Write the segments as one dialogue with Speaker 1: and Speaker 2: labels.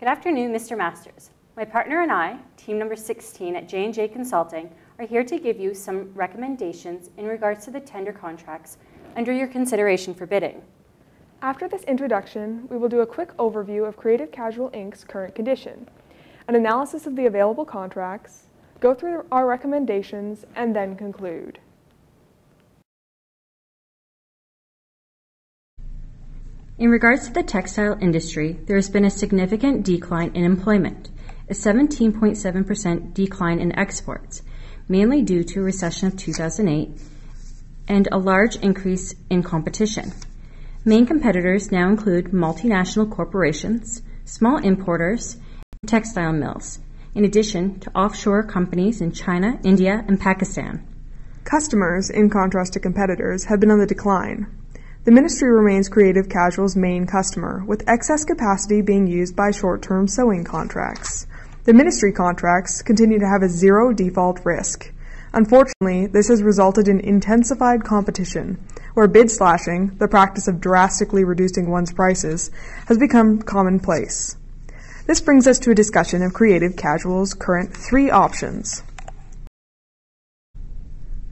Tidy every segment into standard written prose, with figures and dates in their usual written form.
Speaker 1: Good afternoon, Mr. Masters. My partner and I, team number 16 at J&J Consulting, are here to give you some recommendations in regards to the tender contracts under your consideration for bidding.
Speaker 2: After this introduction, we will do a quick overview of Creative Casual Inc.'s current condition, an analysis of the available contracts, go through our recommendations, and then conclude.
Speaker 1: In regards to the textile industry, there has been a significant decline in employment, a 17.7% decline in exports, mainly due to a recession of 2008, and a large increase in competition. Main competitors now include multinational corporations, small importers, and textile mills, in addition to offshore companies in China, India, and Pakistan.
Speaker 2: Customers, in contrast to competitors, have been on the decline. The ministry remains Creative Casual's main customer, with excess capacity being used by short-term sewing contracts. The ministry contracts continue to have a zero default risk. Unfortunately, this has resulted in intensified competition, where bid slashing, the practice of drastically reducing one's prices, has become commonplace. This brings us to a discussion of Creative Casual's current three options.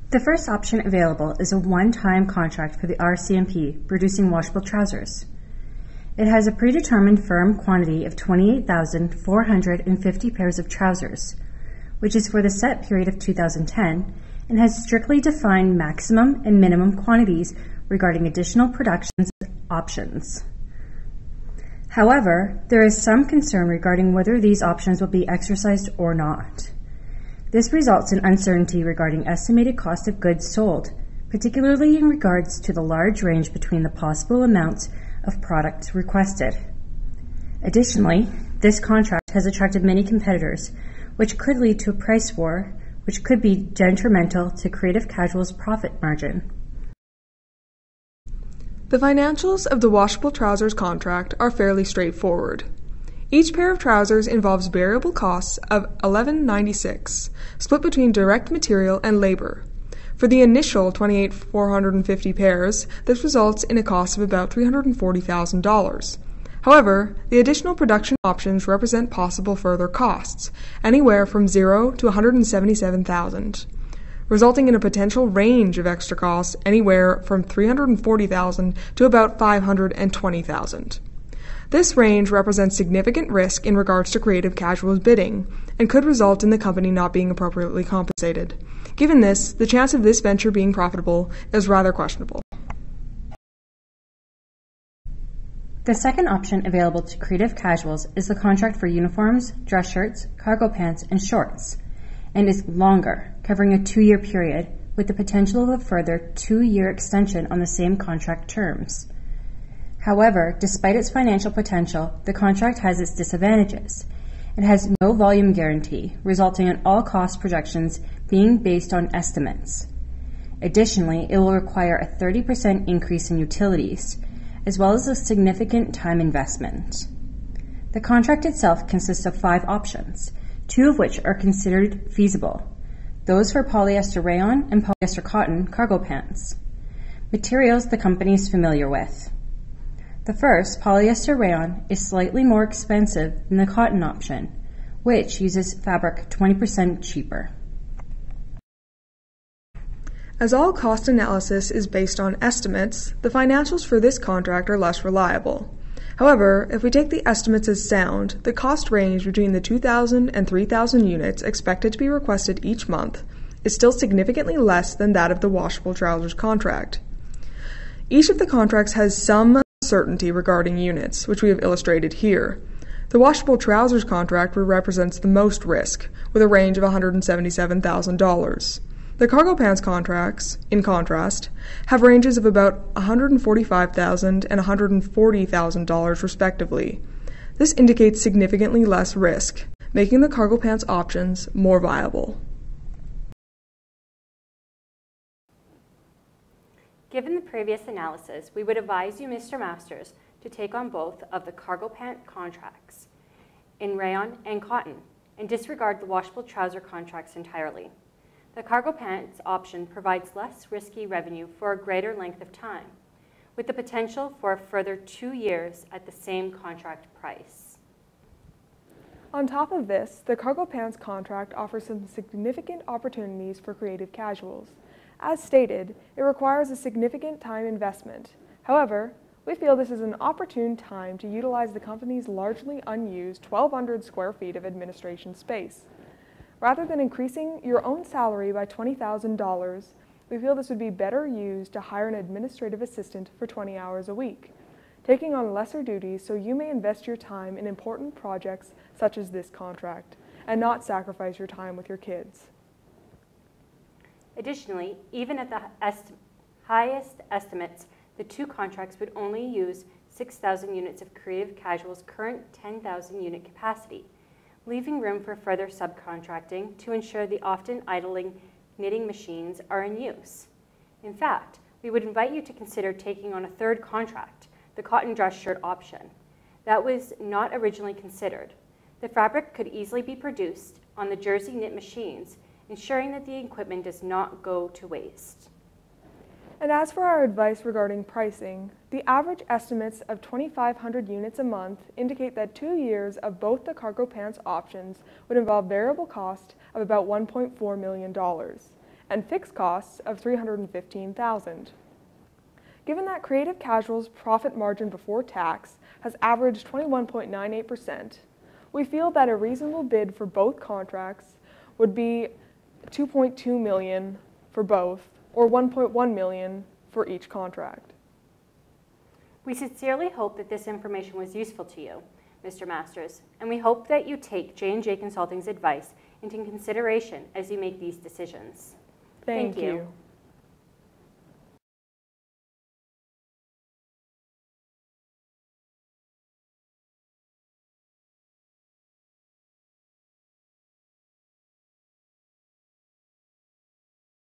Speaker 1: The first option available is a one-time contract for the RCMP, producing washable trousers. It has a predetermined firm quantity of 28,450 pairs of trousers, which is for the set period of 2010, and has strictly defined maximum and minimum quantities regarding additional production options. However, there is some concern regarding whether these options will be exercised or not. This results in uncertainty regarding estimated cost of goods sold, particularly in regards to the large range between the possible amounts of products requested. Additionally, this contract has attracted many competitors, which could lead to a price war, which could be detrimental to Creative Casual's profit margin.
Speaker 2: The financials of the washable trousers contract are fairly straightforward. Each pair of trousers involves variable costs of $11.96, split between direct material and labor. For the initial 28,450 pairs, this results in a cost of about $340,000. However, the additional production options represent possible further costs, anywhere from $0 to $177,000, resulting in a potential range of extra costs anywhere from $340,000 to about $520,000. This range represents significant risk in regards to Creative Casual's bidding and could result in the company not being appropriately compensated. Given this, the chance of this venture being profitable is rather questionable.
Speaker 1: The second option available to Creative Casuals is the contract for uniforms, dress shirts, cargo pants, and shorts, and is longer, covering a 2-year period with the potential of a further 2-year extension on the same contract terms. However, despite its financial potential, the contract has its disadvantages. It has no volume guarantee, resulting in all cost projections being based on estimates. Additionally, it will require a 30% increase in utilities, as well as a significant time investment. The contract itself consists of 5 options, 2 of which are considered feasible, those for polyester rayon and polyester cotton cargo pants, materials the company is familiar with. The first, polyester rayon, is slightly more expensive than the cotton option, which uses fabric 20% cheaper.
Speaker 2: As all cost analysis is based on estimates, the financials for this contract are less reliable. However, if we take the estimates as sound, the cost range between the 2,000 and 3,000 units expected to be requested each month is still significantly less than that of the washable trousers contract. Each of the contracts has some uncertainty regarding units, which we have illustrated here. The washable trousers contract represents the most risk, with a range of $177,000. The cargo pants contracts, in contrast, have ranges of about $145,000 and $140,000 respectively. This indicates significantly less risk, making the cargo pants options more viable.
Speaker 1: Given the previous analysis, we would advise you, Mr. Masters, to take on both of the cargo pant contracts in rayon and cotton, and disregard the washable trouser contracts entirely. The cargo pants option provides less risky revenue for a greater length of time, with the potential for a further 2 years at the same contract price.
Speaker 2: On top of this, the cargo pants contract offers some significant opportunities for creative casuals. As stated, it requires a significant time investment. However, we feel this is an opportune time to utilize the company's largely unused 1,200 square feet of administration space. Rather than increasing your own salary by $20,000, we feel this would be better used to hire an administrative assistant for 20 hours a week, taking on lesser duties so you may invest your time in important projects such as this contract, and not sacrifice your time with your kids.
Speaker 1: Additionally, even at the highest estimates, the two contracts would only use 6,000 units of Creative Casual's current 10,000 unit capacity, leaving room for further subcontracting to ensure the often idling knitting machines are in use. In fact, we would invite you to consider taking on a third contract, the cotton dress shirt option. That was not originally considered. The fabric could easily be produced on the jersey knit machines, ensuring that the equipment does not go to waste.
Speaker 2: And as for our advice regarding pricing, the average estimates of 2,500 units a month indicate that 2 years of both the cargo pants options would involve variable cost of about $1.4 million and fixed costs of $315,000. Given that Creative Casual's profit margin before tax has averaged 21.98%, we feel that a reasonable bid for both contracts would be $2.2 million for both, or $1.1 million for each contract.
Speaker 1: We sincerely hope that this information was useful to you, Mr. Masters, and we hope that you take J&J Consulting's advice into consideration as you make these decisions.
Speaker 2: Thank you.